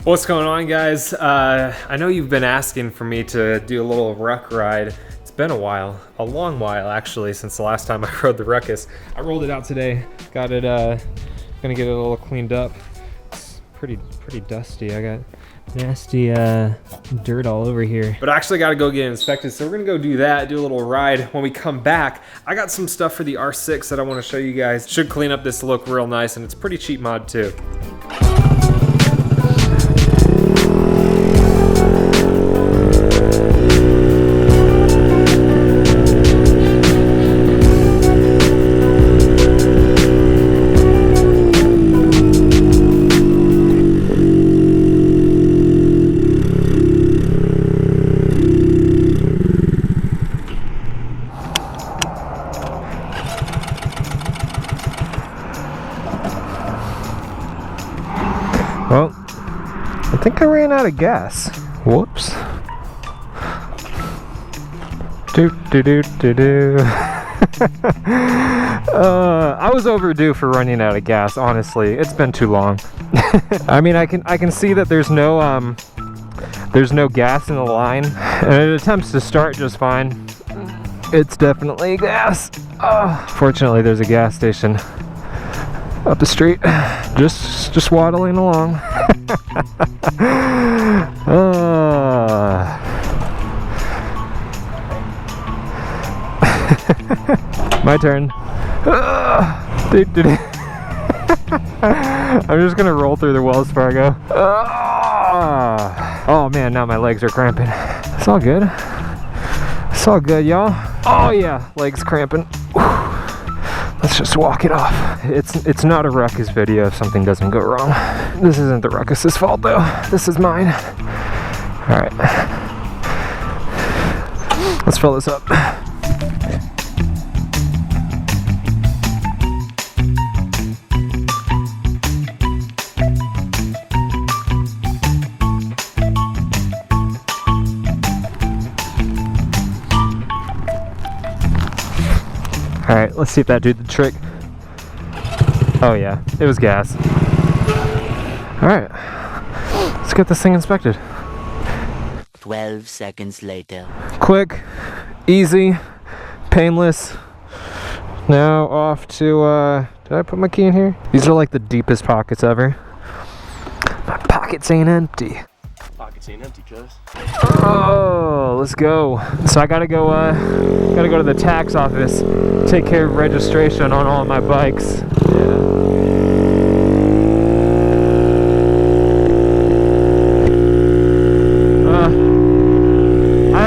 What's going on, guys? I know you've been asking for me to do a little ruck ride. It's been a while, a long while actually, since the last time I rode the Ruckus. I rolled it out today, got it, gonna get it a little cleaned up. It's pretty dusty. I got nasty dirt all over here. But I actually gotta go get it inspected, so we're gonna go do that, do a little ride. When we come back, I got some stuff for the R6 that I wanna show you guys. Should clean up this look real nice, and it's a pretty cheap mod too. Well, I think I ran out of gas. Whoops. I was overdue for running out of gas, honestly. It's been too long. I mean, I can see that there's no gas in the line, and it attempts to start just fine. It's definitely gas. Fortunately, there's a gas station up the street, just waddling along. My turn. I'm just gonna roll through the Wells Fargo. Oh man, now my legs are cramping. It's all good. It's all good, y'all. Oh yeah, legs cramping. Let's just walk it off. It's not a Ruckus video if something doesn't go wrong. This isn't the Ruckus's fault though. This is mine. All right. Let's fill this up. Alright, let's see if that did the trick. Oh yeah, it was gas. Alright, let's get this thing inspected. 12 seconds later. Quick, easy, painless. Now off to, did I put my key in here? These are like the deepest pockets ever. My pockets ain't empty. Pockets ain't empty, cuz. Oh, let's go. So I gotta go to the tax office, take care of registration on all of my bikes.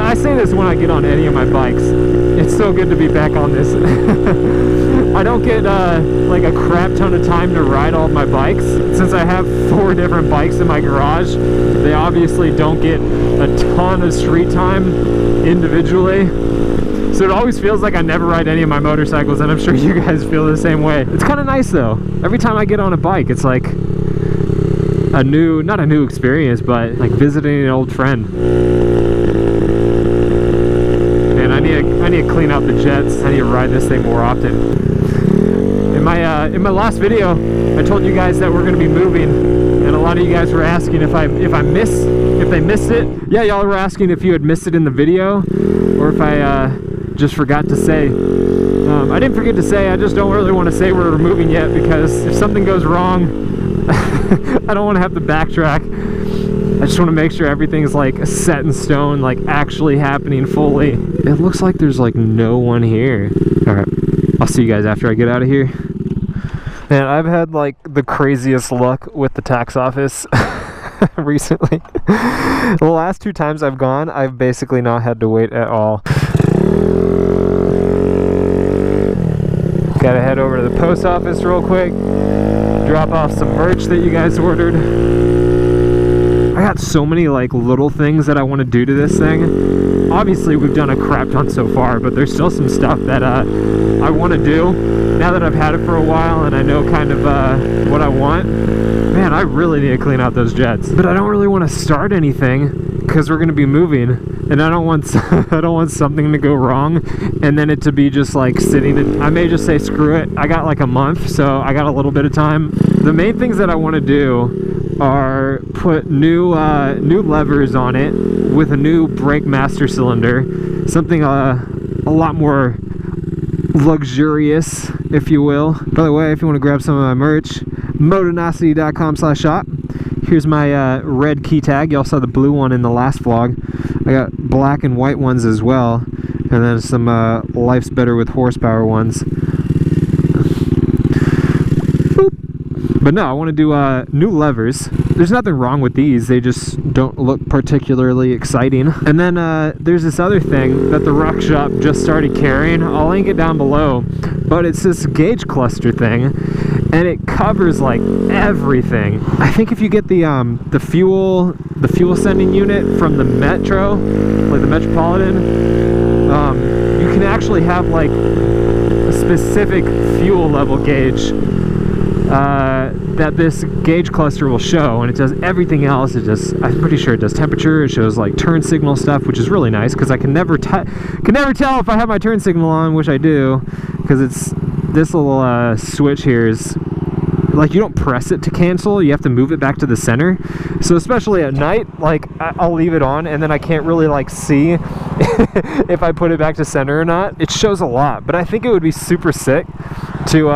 I say this when I get on any of my bikes. It's so good to be back on this. I don't get like a crap ton of time to ride all of my bikes. Since I have 4 different bikes in my garage, they obviously don't get a ton of street time individually. So it always feels like I never ride any of my motorcycles, and I'm sure you guys feel the same way. It's kind of nice though. Every time I get on a bike, it's like a new, not a new experience, but like visiting an old friend. And I need to clean out the jets. I need to ride this thing more often. In my last video, I told you guys that we're going to be moving, and a lot of you guys were asking if they missed it. Yeah, y'all were asking if you had missed it in the video, or if I just forgot to say. I didn't forget to say. I just don't really want to say we're moving yet, because if something goes wrong, I don't want to have to backtrack. I just want to make sure everything's like set in stone, like actually happening fully. It looks like there's like no one here. All right, I'll see you guys after I get out of here. Man, I've had like the craziest luck with the tax office recently. The last 2 times I've gone, I've basically not had to wait at all. Gotta head over to the post office real quick, drop off some merch that you guys ordered. I got so many like little things that I want to do to this thing. Obviously we've done a crap ton so far, but there's still some stuff that I want to do now that I've had it for a while and I know kind of what I want. Man, I really need to clean out those jets, but I don't really want to start anything because we're going to be moving, and I don't want something to go wrong and then it to be just like sitting in. I may just say screw it. I got like a month, so I got a little bit of time. The main things that I want to do are put new levers on it with a new brake master cylinder, something a lot more luxurious, if you will. By the way, if you want to grab some of my merch, motonosity.com/shop. Here's my red key tag. Y'all saw the blue one in the last vlog. I got black and white ones as well, and then some Life's Better with Horsepower ones. Boop. But no, I want to do new levers. There's nothing wrong with these, they just don't look particularly exciting. And then there's this other thing that the Ruck Shop just started carrying. I'll link it down below, but it's this gauge cluster thing, and it covers like everything. I think if you get the fuel sending unit from the Metro, like the Metropolitan, you can actually have like a specific fuel level gauge that this gauge cluster will show, and it does everything else. I'm pretty sure it does temperature, it shows like turn signal stuff, which is really nice because I can never tell if I have my turn signal on, which I do, because it's this little switch here is like, you don't press it to cancel, you have to move it back to the center. So especially at night, like I'll leave it on and then I can't really like see if I put it back to center or not. It shows a lot, but I think it would be super sick to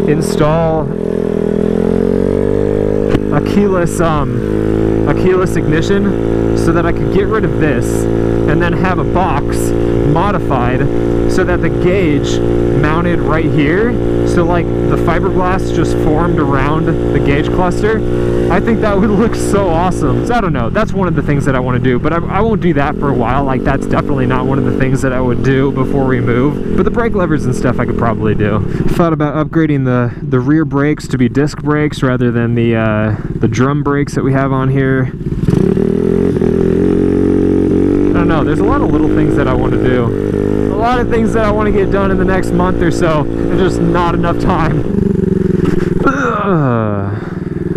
install a keyless ignition so that I could get rid of this and then have a box modified so that the gauge mounted right here, so like the fiberglass just formed around the gauge cluster. I think that would look so awesome. So I don't know, that's one of the things that I want to do, but I won't do that for a while. Like, that's definitely not one of the things that I would do before we move, but the brake levers and stuff I could probably do. I thought about upgrading the rear brakes to be disc brakes rather than the drum brakes that we have on here. I don't know, there's a lot of little things that I want to do. A lot of things that I want to get done in the next month or so. There's just not enough time.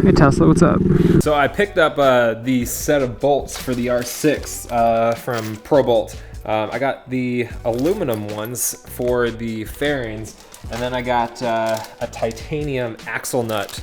Hey Tesla, what's up? So I picked up the set of bolts for the R6 from ProBolt. I got the aluminum ones for the fairings, and then I got a titanium axle nut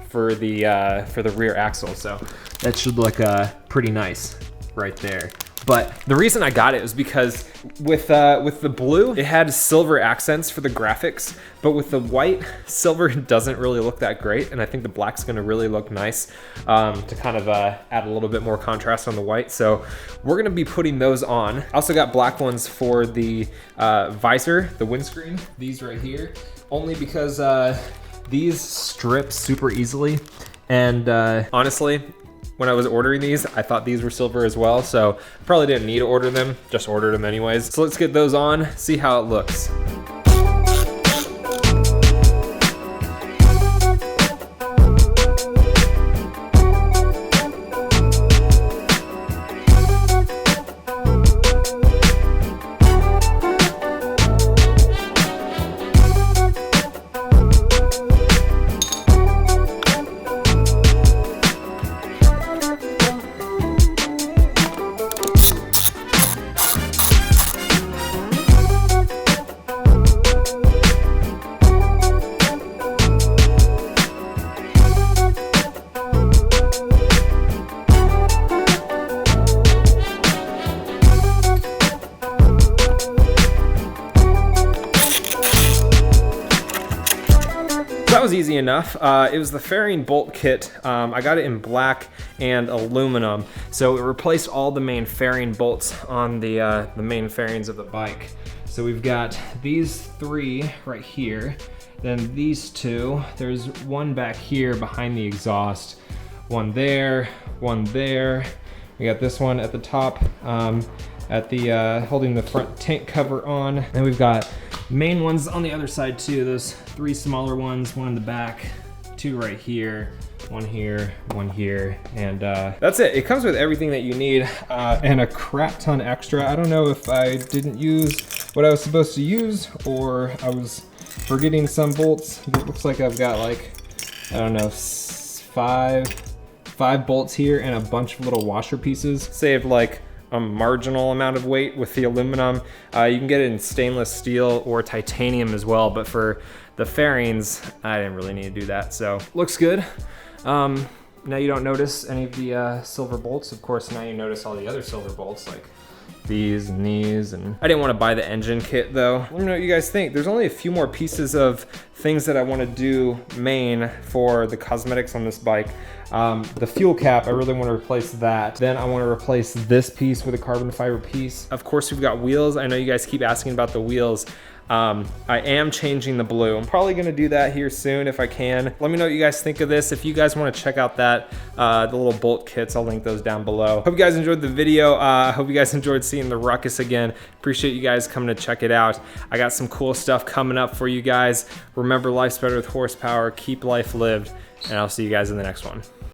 for the rear axle. So that should look pretty nice right there. But the reason I got it was because with the blue, it had silver accents for the graphics, but with the white, silver doesn't really look that great, and I think the black's gonna really look nice to kind of add a little bit more contrast on the white. So we're gonna be putting those on. I also got black ones for the visor, the windscreen, these right here, only because these strip super easily, and honestly, when I was ordering these, I thought these were silver as well, so I probably didn't need to order them, just ordered them anyways. So let's get those on, see how it looks. That was easy enough. It was the fairing bolt kit. I got it in black and aluminum, so it replaced all the main fairing bolts on the main fairings of the bike. So we've got these three right here, then these two. There's one back here behind the exhaust, one there, one there. We got this one at the top, at the holding the front tank cover on. And we've got main ones on the other side too. Those three smaller ones, one in the back, two right here, one here, and that's it. It comes with everything that you need and a crap ton extra. I don't know if I didn't use what I was supposed to use or I was forgetting some bolts. It looks like I've got like, I don't know, five bolts here and a bunch of little washer pieces. Saved like a marginal amount of weight with the aluminum. You can get it in stainless steel or titanium as well, but for the fairings, I didn't really need to do that, so looks good. now you don't notice any of the silver bolts. Of course, now you notice all the other silver bolts, like these and these. And I didn't want to buy the engine kit though. Let me know what you guys think. There's only a few more pieces of things that I want to do main for the cosmetics on this bike. The fuel cap, I really want to replace that. Then I want to replace this piece with a carbon fiber piece. Of course, we've got wheels. I know you guys keep asking about the wheels. I am changing the blue. I'm probably gonna do that here soon if I can. Let me know what you guys think of this. If you guys wanna check out that, the little bolt kits, I'll link those down below. Hope you guys enjoyed the video. I hope you guys enjoyed seeing the Ruckus again. Appreciate you guys coming to check it out. I got some cool stuff coming up for you guys. Remember, life's better with horsepower. Keep life lived, and I'll see you guys in the next one.